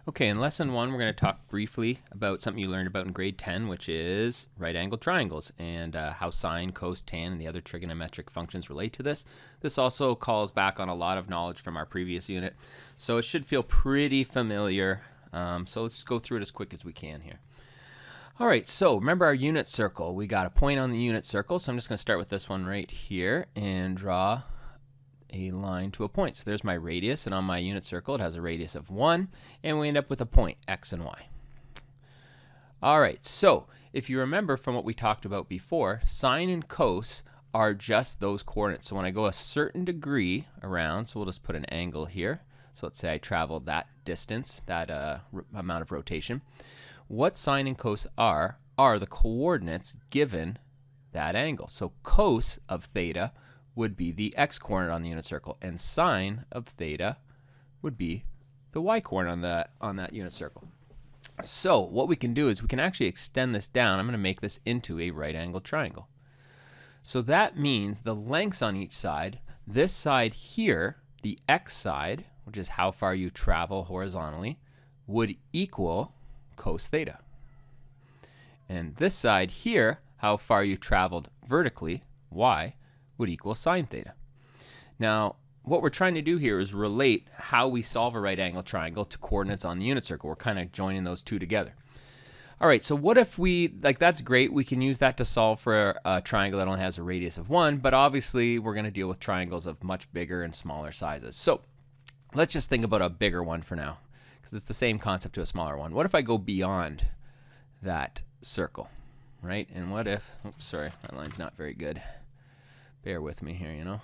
Okay, in lesson 1, we're going to talk briefly about something you learned about in grade 10, which is right-angled triangles and how sine, cos, tan, and the other trigonometric functions relate to this. This also calls back on a lot of knowledge from our previous unit, so it should feel pretty familiar. So let's go through it as quick as we can here. All right, so remember our unit circle. We got a point on the unit circle, so I'm just going to start with this one right here and draw a line to a point. So there's my radius, and on my unit circle it has a radius of 1, and we end up with a point, x and y. All right, so if you remember from what we talked about before, sine and cos are just those coordinates. So when I go a certain degree around, so we'll just put an angle here. So let's say I traveled that distance, that amount of rotation. What sine and cos are the coordinates given that angle. So cos of theta would be the x-coordinate on the unit circle, and sine of theta would be the y-coordinate on that unit circle. So what we can do is we can actually extend this down. I'm going to make this into a right-angled triangle. So that means the lengths on each side, this side here, the x side, which is how far you travel horizontally, would equal cos theta. And this side here, how far you traveled vertically, y, would equal sine theta. Now, what we're trying to do here is relate how we solve a right angle triangle to coordinates on the unit circle. We're kind of joining those two together. All right, so what if we, that's great, we can use that to solve for a triangle that only has a radius of 1, but obviously we're going to deal with triangles of much bigger and smaller sizes. So let's just think about a bigger one for now, because it's the same concept to a smaller one. What if I go beyond that circle, right? And what if, oops, sorry, that line's not very good. Bear with me here, you know.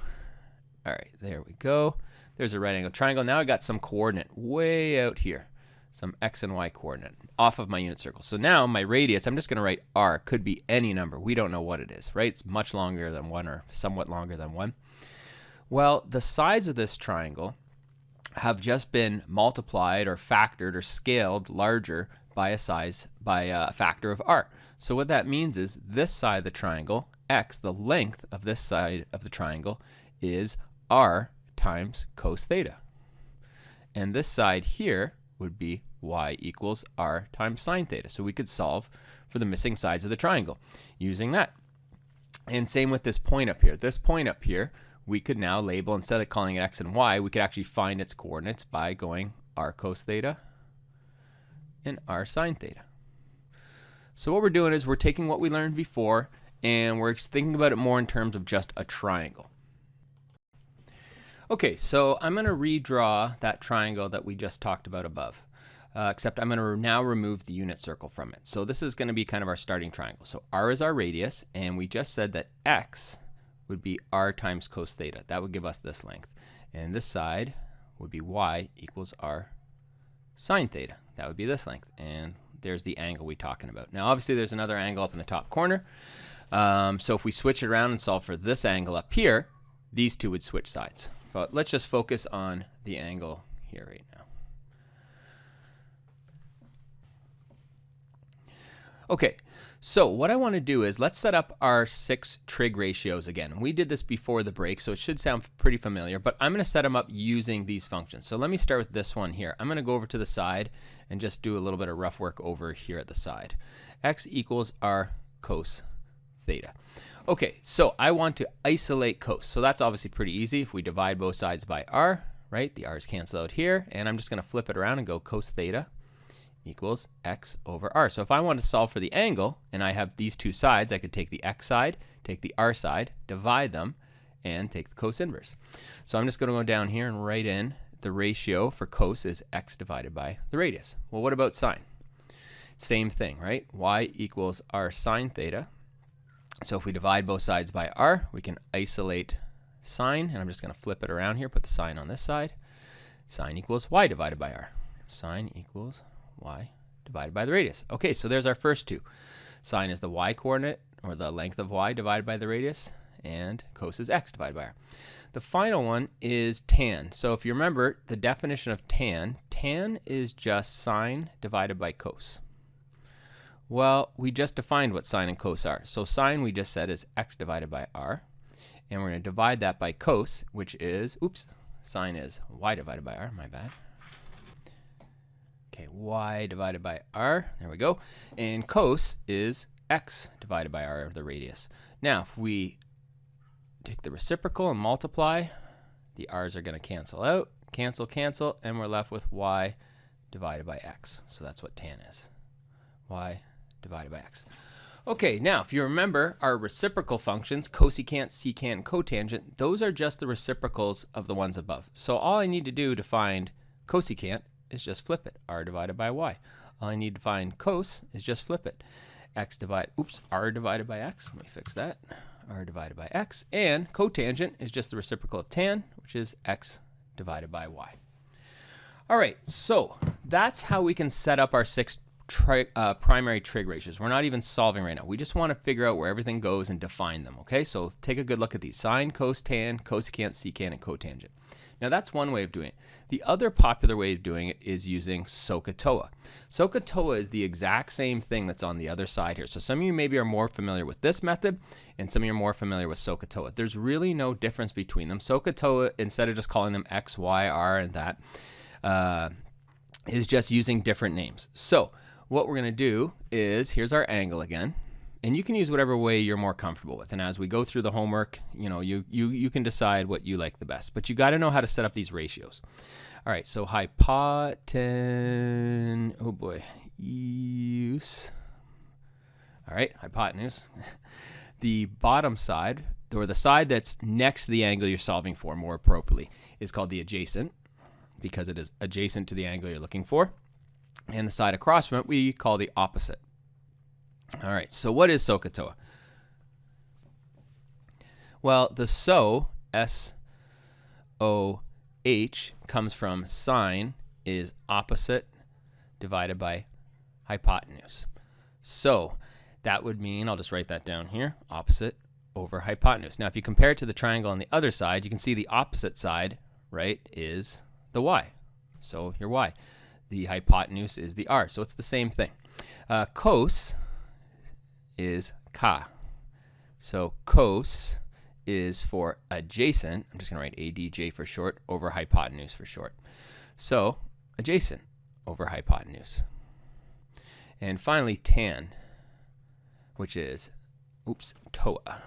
All right, there we go. There's a right angle triangle. Now I got some coordinate way out here, some x and y coordinate off of my unit circle. So now my radius, I'm just going to write r. Could be any number. We don't know what it is, right? It's much longer than 1 or somewhat longer than 1. Well, the sides of this triangle have just been multiplied or factored or scaled larger by a factor of r. So what that means is this side of the triangle, x, the length of this side of the triangle, is r times cos theta. And this side here would be y equals r times sine theta. So we could solve for the missing sides of the triangle using that. And same with this point up here. This point up here, we could now label, instead of calling it x and y, we could actually find its coordinates by going r cos theta and r sine theta. So what we're doing is we're taking what we learned before and we're thinking about it more in terms of just a triangle. Okay, so I'm going to redraw that triangle that we just talked about above, except I'm going to now remove the unit circle from it. So this is going to be kind of our starting triangle. So r is our radius, and we just said that x would be r times cos theta. That would give us this length. And this side would be y equals r sine theta. That would be this length. And there's the angle we're talking about. Now, obviously, there's another angle up in the top corner. So if we switch it around and solve for this angle up here, these two would switch sides. But let's just focus on the angle here right now. Okay, so what I want to do is let's set up our 6 trig ratios again. We did this before the break, so it should sound pretty familiar, but I'm going to set them up using these functions. So let me start with this one here. I'm going to go over to the side and just do a little bit of rough work over here at the side. X equals r cos theta. Okay, so I want to isolate cos. So that's obviously pretty easy. If we divide both sides by r, right, the r's cancel out here, and I'm just going to flip it around and go cos theta equals x over r. So if I want to solve for the angle, and I have these two sides, I could take the x side, take the r side, divide them, and take the cos inverse. So I'm just going to go down here and write in the ratio for cos is x divided by the radius. Well, what about sine? Same thing, right? Y equals r sine theta. So if we divide both sides by r, we can isolate sine, and I'm just going to flip it around here, put the sine on this side. Sine equals y divided by r. Sine equals y divided by the radius. Okay, so there's our first two. Sine is the y coordinate, or the length of y divided by the radius, and cos is x divided by r. The final one is tan. So if you remember the definition of tan, tan is just sine divided by cos. Well, we just defined what sine and cos are. So sine we just said is x divided by r, and we're going to divide that by cos, which is, oops, sine is y divided by r, my bad. Okay, y divided by r. There we go. And cos is x divided by r, the radius. Now, if we take the reciprocal and multiply, the r's are going to cancel out, cancel, and we're left with y divided by x. So that's what tan is, y divided by x. Okay, now if you remember our reciprocal functions, cosecant, secant, and cotangent, those are just the reciprocals of the ones above. So all I need to do to find cosecant is just flip it, r divided by y. All I need to find cos is just flip it, r divided by x. Let me fix that, r divided by x. And cotangent is just the reciprocal of tan, which is x divided by y. All right, so that's how we can set up our 6 primary trig ratios. We're not even solving right now. We just want to figure out where everything goes and define them, okay? So take a good look at these: sine, cos, tan, cosecant, secant, and cotangent. Now that's one way of doing it. The other popular way of doing it is using SOHCAHTOA. SOHCAHTOA is the exact same thing that's on the other side here. So some of you maybe are more familiar with this method, and some of you are more familiar with SOHCAHTOA. There's really no difference between them. SOHCAHTOA, instead of just calling them x, y, r, and that, is just using different names. So what we're going to do is, here's our angle again, and you can use whatever way you're more comfortable with. And as we go through the homework, you know, you can decide what you like the best. But you got to know how to set up these ratios. All right, so hypotenuse. Oh boy, use. All right, hypotenuse. The bottom side, or the side that's next to the angle you're solving for more appropriately, is called the adjacent, because it is adjacent to the angle you're looking for. And the side across from it we call the opposite. All right, so what is SOHCAHTOA? Well, the SO, S-O-H, comes from sine is opposite divided by hypotenuse. So that would mean, I'll just write that down here, opposite over hypotenuse. Now if you compare it to the triangle on the other side, you can see the opposite side, right, is the y. So your y. The hypotenuse is the r. So it's the same thing. Cos is ka. So cos is for adjacent. I'm just going to write ADJ for short, over hypotenuse for short. So adjacent over hypotenuse. And finally tan, which is, TOA.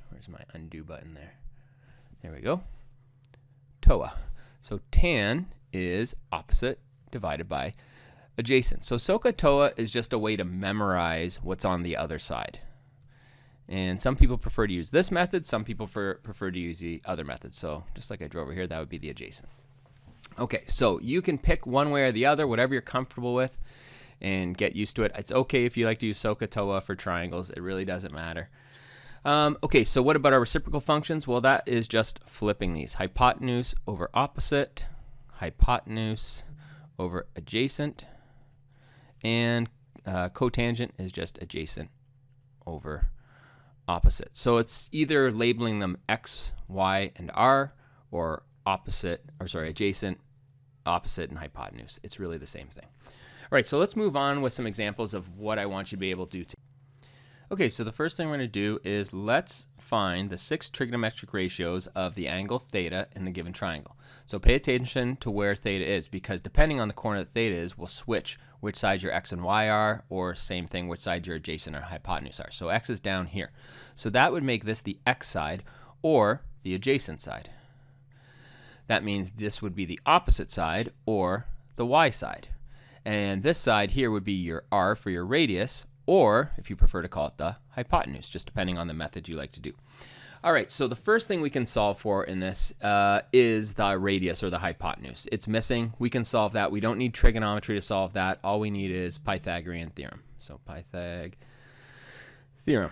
Where's my undo button there? There we go. TOA. So tan is opposite divided by adjacent. So SOHCAHTOA is just a way to memorize what's on the other side. And some people prefer to use this method, some people prefer to use the other method. So just like I drew over here, that would be the adjacent. Okay, so you can pick one way or the other, whatever you're comfortable with, and get used to it. It's okay if you like to use SOHCAHTOA for triangles. It really doesn't matter. Okay, so what about our reciprocal functions? Well, that is just flipping these. Hypotenuse over opposite, hypotenuse over adjacent, and cotangent is just adjacent over opposite. So it's either labeling them x, y, and r, or adjacent, opposite, and hypotenuse. It's really the same thing. All right, so let's move on with some examples of what I want you to be able to do. Okay, so the first thing we're going to do is let's find the 6 trigonometric ratios of the angle theta in the given triangle. So pay attention to where theta is, because depending on the corner that theta is, will switch which side your x and y are, or same thing, which side your adjacent or hypotenuse are. So x is down here. So that would make this the x side or the adjacent side. That means this would be the opposite side or the y side. And this side here would be your r for your radius, or if you prefer to call it the hypotenuse, just depending on the method you like to do. All right, so the first thing we can solve for in this is the radius or the hypotenuse. It's missing. We can solve that. We don't need trigonometry to solve that. All we need is Pythagorean theorem. So Pythag theorem.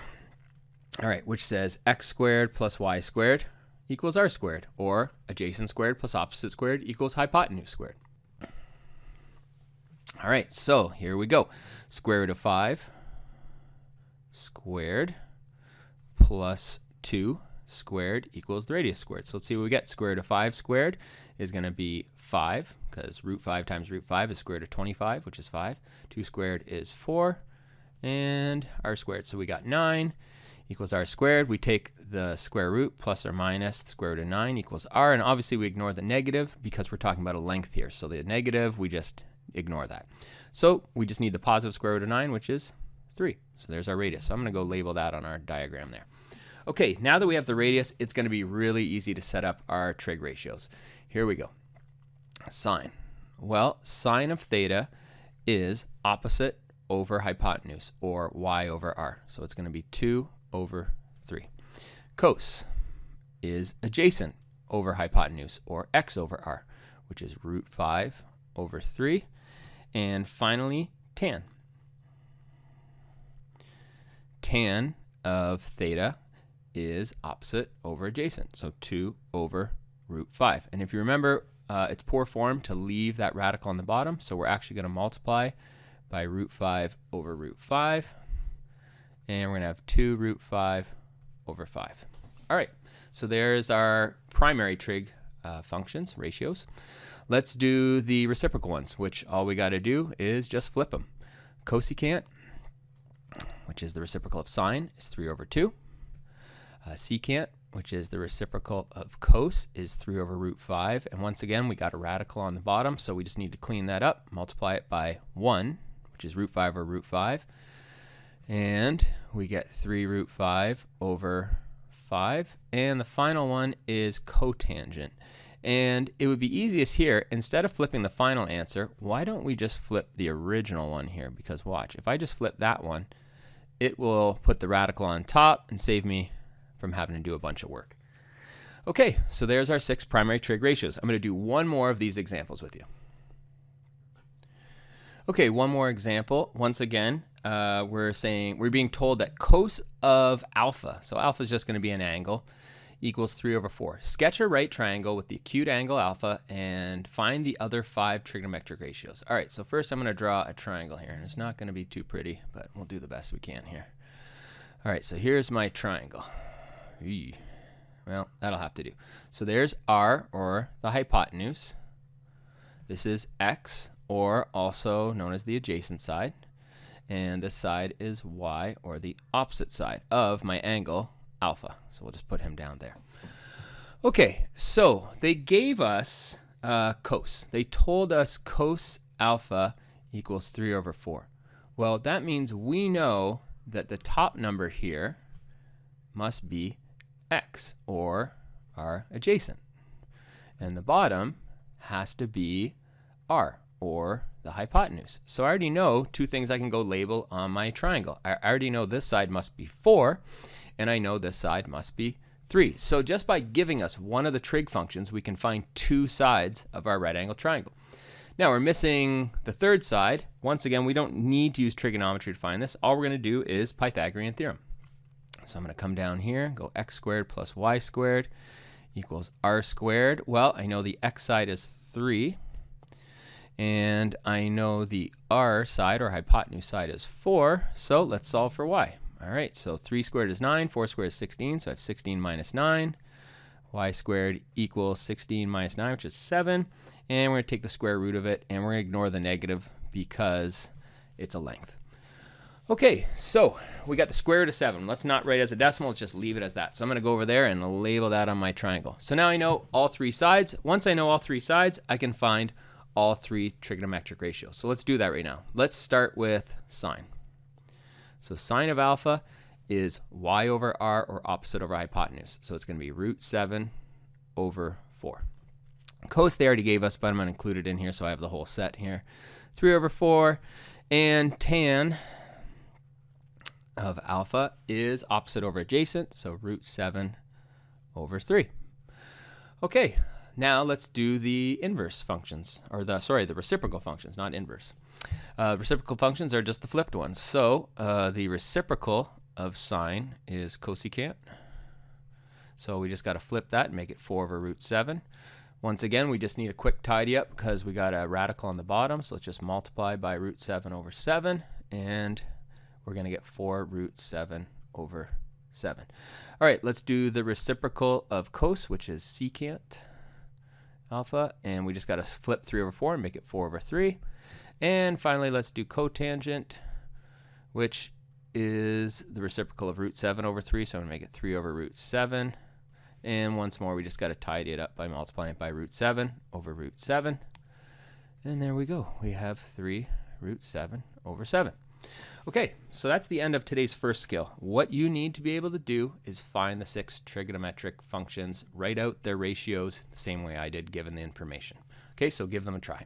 All right, which says x squared plus y squared equals r squared, or adjacent squared plus opposite squared equals hypotenuse squared. All right, so here we go. Square root of 5 squared plus 2 squared equals the radius squared. So let's see what we get. Square root of 5 squared is going to be 5, because root 5 times root 5 is square root of 25, which is 5. 2 squared is 4, and r squared. So we got 9 equals r squared. We take the square root plus or minus the square root of 9 equals r, and obviously we ignore the negative because we're talking about a length here. So the negative we just ignore that. So we just need the positive square root of 9, which is 3. So there's our radius. So I'm going to go label that on our diagram there. Okay, now that we have the radius, it's going to be really easy to set up our trig ratios. Here we go. Sine. Well, sine of theta is opposite over hypotenuse, or y over r. So it's going to be 2 over 3. Cos is adjacent over hypotenuse, or x over r, which is root 5 over 3. And finally, tan. Tan of theta is opposite over adjacent, so 2 over root 5. And if you remember, it's poor form to leave that radical on the bottom, so we're actually going to multiply by root 5 over root 5, and we're going to have 2 root 5 over 5. All right, so there's our primary trig functions, ratios. Let's do the reciprocal ones, which all we got to do is just flip them. Cosecant, which is the reciprocal of sine, is 3 over 2. Secant, which is the reciprocal of cos, is 3 over root 5. And once again, we got a radical on the bottom, so we just need to clean that up, multiply it by 1, which is root 5 over root 5. And we get 3 root 5 over 5. And the final one is cotangent. And it would be easiest here, instead of flipping the final answer, why don't we just flip the original one here? Because watch, if I just flip that one, it will put the radical on top and save me from having to do a bunch of work. Okay, so there's our 6 primary trig ratios. I'm going to do one more of these examples with you. Okay, one more example. Once again, we're being told that cos of alpha, so alpha is just going to be an angle, equals 3 over 4. Sketch a right triangle with the acute angle alpha and find the other 5 trigonometric ratios. All right, so first I'm going to draw a triangle here, and it's not going to be too pretty, but we'll do the best we can here. All right, so here's my triangle. Eee. Well, that'll have to do. So there's r, or the hypotenuse. This is x, or also known as the adjacent side. And this side is y, or the opposite side of my angle alpha. So we'll just put him down there. Okay, so they gave us cos. They told us cos alpha equals 3 over 4. Well, that means we know that the top number here must be x, or r adjacent. And the bottom has to be r, or the hypotenuse. So I already know 2 things I can go label on my triangle. I already know this side must be 4, and I know this side must be 3. So just by giving us one of the trig functions, we can find 2 sides of our right angle triangle. Now we're missing the third side. Once again, we don't need to use trigonometry to find this. All we're going to do is Pythagorean theorem. So I'm going to come down here, go x squared plus y squared equals r squared. Well, I know the x side is 3, and I know the r side, or hypotenuse side, is 4, so let's solve for y. All right, so 3 squared is 9, 4 squared is 16, so I have 16 minus 9. Y squared equals 16 minus 9, which is 7, and we're going to take the square root of it, and we're going to ignore the negative because it's a length. Okay, so we got the square root of 7. Let's not write it as a decimal, let's just leave it as that. So I'm going to go over there and label that on my triangle. So now I know all 3 sides. Once I know all 3 sides, I can find all 3 trigonometric ratios. So let's do that right now. Let's start with sine. So sine of alpha is y over r, or opposite over hypotenuse. So it's going to be root 7 over 4. Cos they already gave us, but I'm going to include it in here so I have the whole set here. 3 over 4. And tan of alpha is opposite over adjacent, so root 7 over 3. Okay, now let's do the inverse functions, or the reciprocal functions, not inverse. Reciprocal functions are just the flipped ones. So the reciprocal of sine is cosecant. So we just got to flip that and make it 4 over root 7. Once again, we just need a quick tidy up because we got a radical on the bottom. So let's just multiply by root 7 over 7, and we're going to get 4 root 7 over 7. All right, let's do the reciprocal of cos, which is secant alpha, and we just got to flip 3 over 4 and make it 4 over 3. And finally, let's do cotangent, which is the reciprocal of root 7 over 3, so I'm going to make it 3 over root 7. And once more, we just got to tidy it up by multiplying it by root 7 over root 7. And there we go. We have 3 root 7 over 7. Okay, so that's the end of today's first skill. What you need to be able to do is find the 6 trigonometric functions, write out their ratios the same way I did given the information. Okay, so give them a try.